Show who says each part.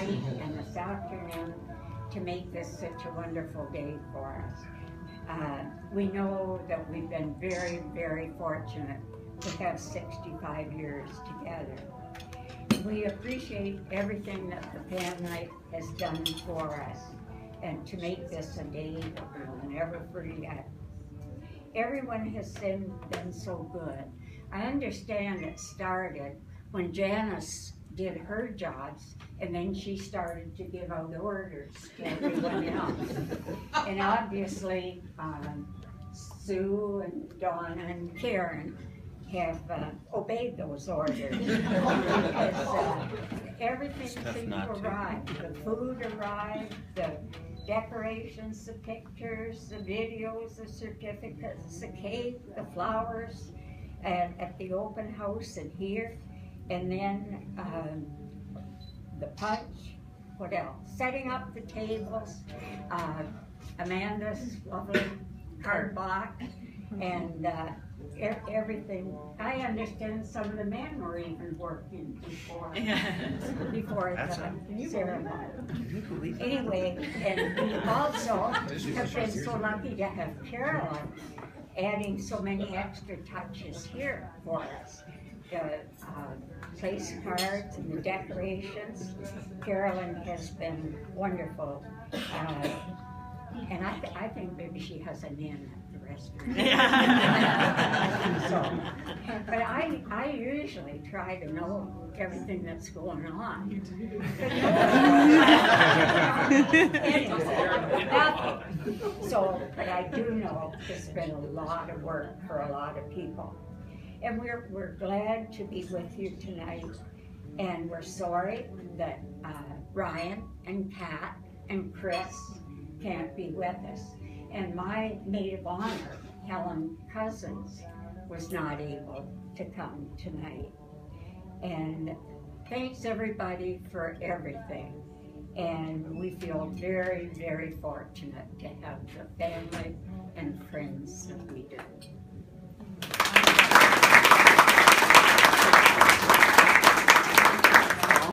Speaker 1: night and this afternoon to make this such a wonderful day for us. We know that we've been very, very fortunate to have 65 years together. We appreciate everything that the family has done for us and to make this a day that we'll never forget. Everyone has been so good. I understand it started when Janice did her jobs, and then she started to give out orders to everyone else. And obviously, Sue and Donna and Karen have obeyed those orders. Because everything seemed to arrive. The food arrived, the decorations, the pictures, the videos, the certificates, the cake, the flowers at the open house and here. And then the punch, what else? Setting up the tables, Amanda's lovely card box, and everything. I understand some of the men were even working before the ceremony. Anyway, and we also have been so lucky to have Carolyn adding so many extra touches here for us. The place cards and the decorations. Carolyn has been wonderful. And I think maybe she has a nan at the restaurant. So, but I usually try to know everything that's going on. But I do know it's been a lot of work for a lot of people. And we're glad to be with you tonight. And we're sorry that Ryan and Pat and Chris can't be with us. And my maid of honor, Helen Cousins, was not able to come tonight. And thanks everybody for everything. And we feel very, very fortunate to have the family and friends